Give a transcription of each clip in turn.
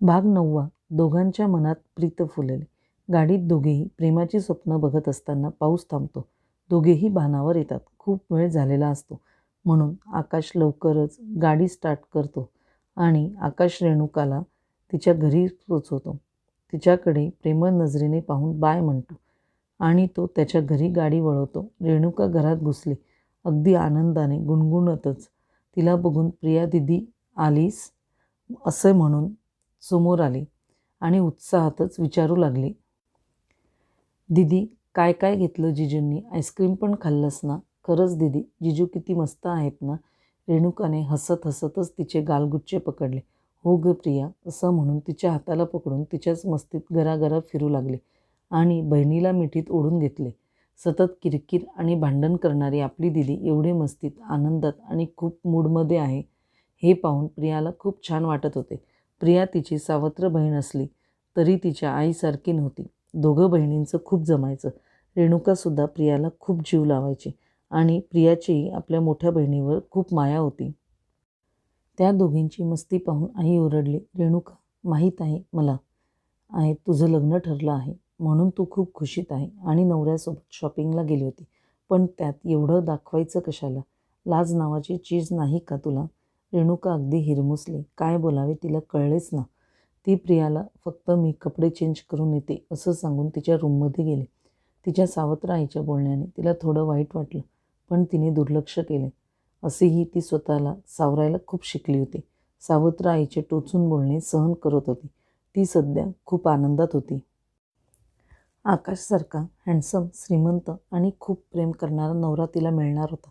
भाग 9. दोघांच्या मनात प्रीत फुलले. गाडीत दोघेही प्रेमाची स्वप्न बघत असताना पाऊस थांबतो. दोघेही भानावर येतात. खूप वेळ झालेला असतो म्हणून आकाश लवकरच गाडी स्टार्ट करतो आणि आकाश रेणुकाला तिच्या घरी पोचवतो. तिच्याकडे प्रेमळ नजरेने पाहून बाय म्हणतो आणि तो त्याच्या घरी गाडी वळवतो. रेणुका घरात घुसली. अगदी आनंदाने गुणगुणतच तिला बघून प्रिया दीदी आलीस असे म्हणून समोर आली आणि उत्साहातच विचारू लागली, दीदी काय काय घेतलं जिजूंनी? आईस्क्रीम पण खाल्लंस ना? खरंच दीदी, जिजू किती मस्त आहेत ना? रेणुकाने हसत हसतच तिचे गालगुच्चे पकडले. हो ग प्रिया, असं म्हणून तिच्या हाताला पकडून तिच्याच मस्तीत गरागरा फिरू लागले आणि बहिणीला मिठीत ओढून घेतले. सतत किरकिर आणि भांडण करणारी आपली दीदी एवढी मस्तीत, आनंदात आणि खूप मूडमध्ये आहे हे पाहून प्रियाला खूप छान वाटत होते. प्रिया तिची सावत्र बहीण असली तरी तिच्या आईसारखी नव्हती. दोघं बहिणींचं खूप जमायचं. रेणुकासुद्धा प्रियाला खूप जीव लावायची आणि प्रियाचीही आपल्या मोठ्या बहिणीवर खूप माया होती. त्या दोघींची मस्ती पाहून आई ओरडली, रेणुका, माहीत आहे मला आहे तुझं लग्न ठरलं आहे म्हणून तू खूप खुशीत आहे आणि नवऱ्यासोबत शॉपिंगला गेली होती. पण त्यात एवढं दाखवायचं कशाला? लाज नावाची चीज नाही का तुला? रेणुका अगदी हिरमुसली. काय बोलावे तिला कळलेच ना. ती प्रियाला फक्त मी कपडे चेंज करून येते असं सांगून तिच्या रूममध्ये गेली. तिच्या सावत्र आईच्या बोलण्याने तिला थोडं वाईट वाटलं पण तिने दुर्लक्ष केले. असेही ती स्वतःला सावरायला खूप शिकली होती. सावत्र आईचे टोचून बोलणे सहन करत होती. ती सध्या खूप आनंदात होती. आकाशसारखा हँडसम, श्रीमंत आणि खूप प्रेम करणारा नवरा तिला मिळणार होता.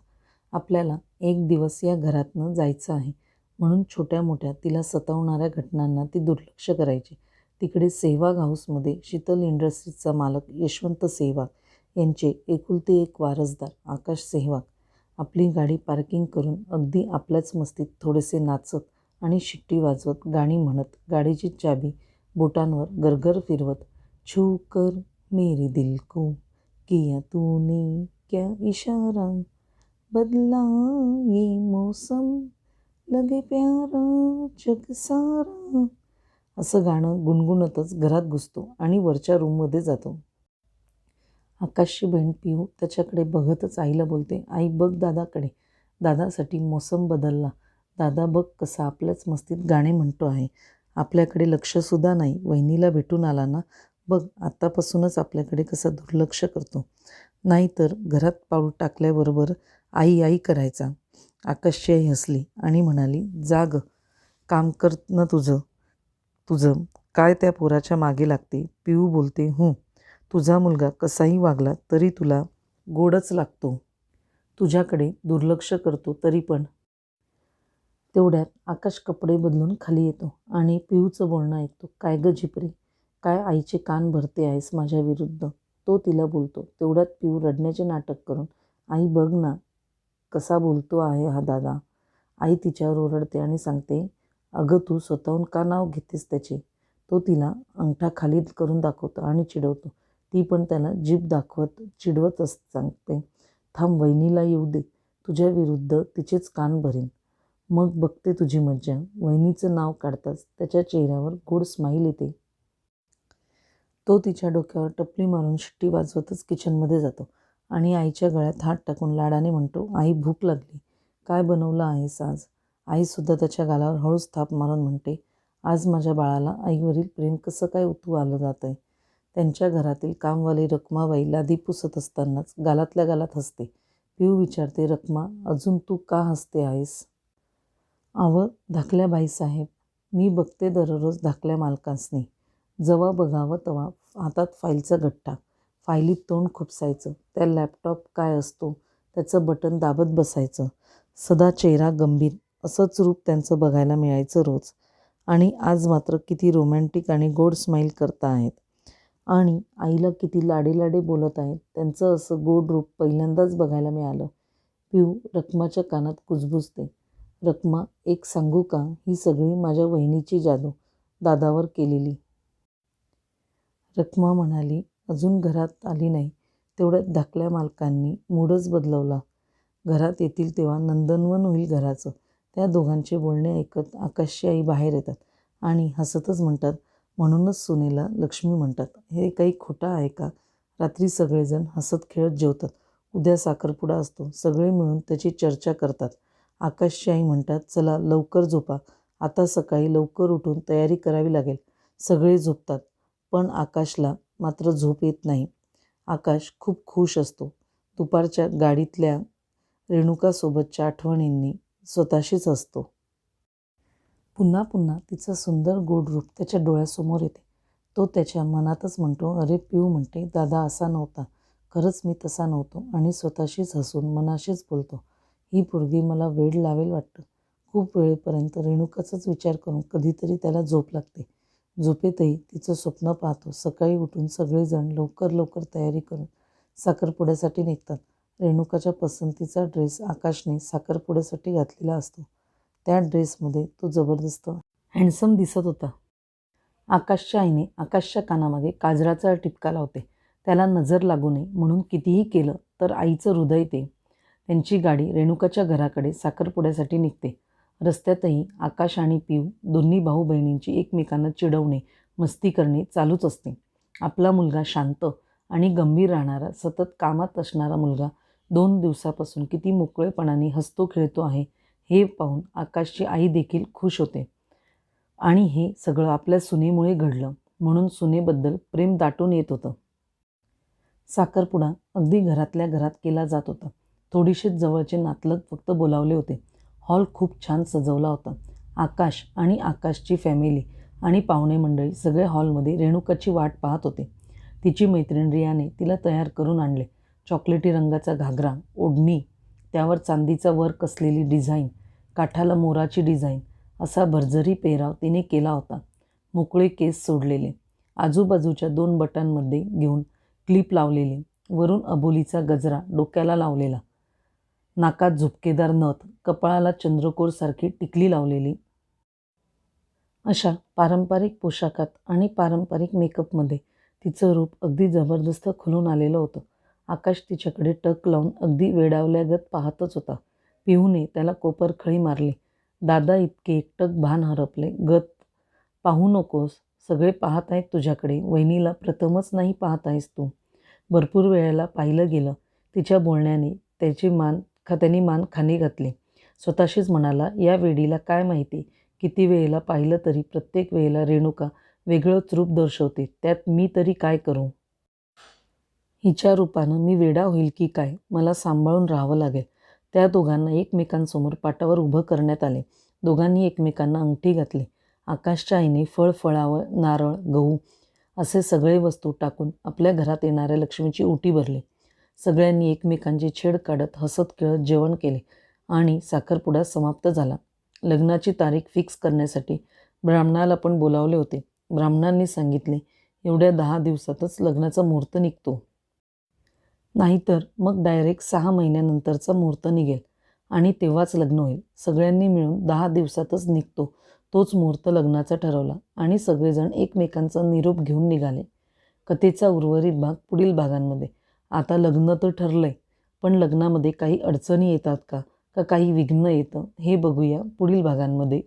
आपल्याला एक दिवस या घरातनं जायचं आहे म्हणून छोट्या मोठ्या तिला सतावणाऱ्या घटनांना ती दुर्लक्ष करायची. तिकडे सेहवाग हाऊसमध्ये शीतल इंडस्ट्रीजचा मालक यशवंत सेहवाग यांचे एकुलते एक वारसदार आकाश सेहवाग आपली गाडी पार्किंग करून अगदी आपल्याच मस्तीत थोडेसे नाचत आणि शिट्टी वाजवत, गाणी म्हणत, गाडीची चाबी बोटांवर गरगर फिरवत, छू कर मेरे दिल को किया तूने क्या इशारा, बदला ये मौसम लगे प्यारा जग सारा, असं गाणं गुणगुणतच घरात घुसतो आणि वरच्या रूममध्ये जातो. आकाशची बहीण पिऊ त्याच्याकडे बघतच आईला बोलते, आई बघ दादाकडे. दादासाठी मौसम बदलला. दादा बघ कसा आपल्याच मस्तीत गाणे म्हणतो आहे. आपल्याकडे लक्षसुद्धा नाही. वहिनीला भेटून आला ना, बघ आत्तापासूनच आपल्याकडे कसा दुर्लक्ष करतो. नाहीतर घरात पाऊल टाकल्याबरोबर आई आई करायचा. आकाशची आई हसली आणि म्हणाली, जा ग, काम कर ना तुझं तुझं काय त्या पोराच्या मागे लागते. पिऊ बोलते, तुझा मुलगा कसाही वागला तरी तुला गोडच लागतो. तुझ्याकडे दुर्लक्ष करतो तरी पण. तेवढ्यात आकाश कपडे बदलून खाली येतो आणि पिऊचं बोलणं ऐकतो. काय ग झिपरी, काय आईचे कान भरते आहेस माझ्या विरुद्ध, तो तिला बोलतो. तेवढ्यात पिऊ रडण्याचे नाटक करून, आई बघ ना कसा बोलतो आहे हा दादा. आई तिच्यावर ओरडते आणि सांगते, अगं तू स्वतःहून का नाव घेतेस त्याचे. तो तिला अंगठा खाली करून दाखवतो आणि चिडवतो. ती पण त्याला जीभ दाखवत चिडवत सांगते, थांब वहिनीला येऊ दे, तुझ्या विरुद्ध तिचेच कान भरेन, मग बघते तुझी मज्जा. वहिनीचं नाव काढताच त्याच्या चेहऱ्यावर गोड स्माईल येते. तो तिच्या डोक्यावर टपली मारून शिट्टी वाजवतच किचनमध्ये जातो आणि आईच्या गळ्यात हात टाकून लाडाने म्हणतो, आई भूक लागली, काय बनवलं आहेस आज? आईसुद्धा त्याच्या गालावर हळूच थाप मारून म्हणते, आज माझ्या बाळाला आईवरील प्रेम कसं काय उतू आलं जात आहे. त्यांच्या घरातील कामवाली रखमाबाई लादी पुसत असतानाच गालातल्या गालात हसते. पिऊ विचारते, रखमा अजून तू का हसते आहेस? अव धाकल्या बाईसाहेब, मी बघते दररोज धाकल्या मालकांसनी. जेव्हा बघावं तेव्हा हातात फाईलचा गठ्ठा, फाईलीत तोंड खुपसायचं, त्या लॅपटॉप काय असतो त्याचं बटन दाबत बसायचं, सदा चेहरा गंभीर असंच रूप त्यांचं बघायला मिळायचं रोज. आणि आज मात्र किती रोमॅन्टिक आणि गोड स्माईल करता आहेत आणि आईला किती लाडे बोलत आहेत. त्यांचं असं गोड रूप पहिल्यांदाच बघायला मिळालं. पिऊ रखमाच्या कानात कुजबुजते, रखमा एक सांगू का, ही सगळी माझ्या वहिनीची जादू दादावर केलेली. रखमा म्हणाली, अजून घरात आली नाही. तेवढ्यात धाकल्या मालकांनी मूडच बदलवला. घरात येतील तेव्हा नंदनवन होईल घराचं. त्या दोघांचे बोलणे ऐकत आकाशची आई बाहेर येतात आणि हसतच म्हणतात, म्हणूनच सुनेला लक्ष्मी म्हणतात. हे काही खोटं आहे का? रात्री सगळेजण हसत खेळत जेवतात. उद्या साखरपुडा असतो. सगळे मिळून त्याची चर्चा करतात. आकाशची आई म्हणतात, चला लवकर झोपा, आता सकाळी लवकर उठून तयारी करावी लागेल. सगळे झोपतात, पण आकाशला मात्र झोप येत नाही. आकाश खूप खुश असतो. दुपारच्या गाडीतल्या रेणुकासोबतच्या आठवणींनी स्वतःशीच असतो. पुन्हा पुन्हा तिचं सुंदर गोड रूप त्याच्या डोळ्यासमोर येते. तो त्याच्या मनातच म्हणतो, अरे पिऊ, म्हणते, दादा असा नव्हता, खरंच मी तसा नव्हतो. आणि स्वतःशीच हसून मनाशीच बोलतो, ही पोरगी मला वेड लावेल वाटतं. खूप वेळेपर्यंत रेणुकाचाच विचार करून कधीतरी त्याला झोप लागते. झोपेतही तिचं स्वप्न पाहतो. सकाळी उठून सगळेजण लवकर लवकर तयारी करून साखरपुड्यासाठी निघतात. रेणुकाच्या पसंतीचा ड्रेस आकाशने साखरपुड्यासाठी घातलेला असतो. त्या ड्रेसमध्ये तो जबरदस्त हँडसम दिसत होता. आकाशच्या आईने आकाशच्या कानामागे काजळाचा टिपका लावते. त्याला नजर लागू नये म्हणून कितीही केलं तर आईचं हृदय ते. त्यांची गाडी रेणुकाच्या घराकडे साखरपुड्यासाठी निघते. रस्त्यातही आकाश आणि पिऊ दोन्ही भाऊ बहिणींची एकमेकांना चिडवणे, मस्ती करणे चालूच असते. आपला मुलगा शांत आणि गंभीर राहणारा, सतत कामात असणारा मुलगा 2 दिवसापासून किती मोकळेपणाने हसतो खेळतो आहे हे पाहून आकाशची आई देखील खुश होते. आणि हे सगळं आपल्या सुनेमुळे घडलं म्हणून सुनेबद्दल प्रेम दाटून येत होतं. साखरपुडा अगदी घरातल्या घरात केला जात होता. थोडीशीच जवळचे नातलग फक्त बोलावले होते. हॉल खूप छान सजवला होता. आकाश आणि आकाशची फॅमिली आणि पाहुणे मंडळी सगळे हॉलमध्ये रेणुकाची वाट पाहत होते. तिची मैत्रीण रियाने तिला तयार करून आणले. चॉकलेटी रंगाचा घागरा, ओढणी, त्यावर चांदीचा वर्क असलेली डिझाईन, काठाला मोराची डिझाईन, असा भरजरी पेहराव तिने केला होता. मोकळे केस सोडलेले, आजूबाजूच्या 2 बटांमध्ये घेऊन क्लिप लावलेली, वरून अबोलीचा गजरा डोक्याला लावलेला, नाकात झुपकेदार नथ, कपाळाला चंद्रकोरसारखी टिकली लावलेली. अशा पारंपरिक पोशाखात आणि पारंपरिक मेकअपमध्ये तिचं रूप अगदी जबरदस्त खुलून आलेलं होतं. आकाश तिच्याकडे टक लावून अगदी वेडावल्यागत पाहतच होता. पिहूने त्याला कोपरखळी मारली. दादा इतके एकटक भान हरपले. गत पाहू नकोस, सगळे पाहत आहेत तुझ्याकडे, वहिनीला प्रथमच नाही पाहत आहेस तू. भरपूर वेळेला पाहिलं गेलं. तिच्या बोलण्याने त्यांनी मान खाली घातली. स्वतःशीच म्हणाला, या वेडीला काय माहिती, किती वेळेला पाहिलं तरी प्रत्येक वेळेला रेणुका वेगळंच रूप दर्शवते. त्यात मी तरी काय करू? हिच्या रूपानं मी वेडा होईल की काय? मला सांभाळून राहावं लागेल. त्या दोघांना एकमेकांसमोर पाटावर उभं करण्यात आले. दोघांनी एकमेकांना अंगठी घातली. आकाशच्या आईने फळफळावळ, नारळ, गहू असे सगळे वस्तू टाकून आपल्या घरात येणाऱ्या लक्ष्मीची ओटी भरली. सगळ्यांनी एकमेकांची छेड काढत हसत खेळत जेवण केले आणि साखरपुडा समाप्त झाला. लग्नाची तारीख फिक्स करण्यासाठी ब्राह्मणाला पण बोलावले होते. ब्राह्मणांनी सांगितले, एवढ्या 10 दिवसातच लग्नाचा मुहूर्त निघतो. नाहीतर मग डायरेक्ट 6 महिन्यानंतरचा मुहूर्त निघेल आणि तेव्हाच लग्न होईल. सगळ्यांनी मिळून 10 दिवसातच निघतो तोच मुहूर्त लग्नाचा ठरवला आणि सगळेजण एकमेकांचा निरोप घेऊन निघाले. कथेचा उर्वरित भाग पुढील भागांमध्ये. आता लग्न तर ठरलंय, पण लग्नामध्ये काही अडचणी येतात का काही विघ्न येतं हे बघूया पुढील भागांमध्ये.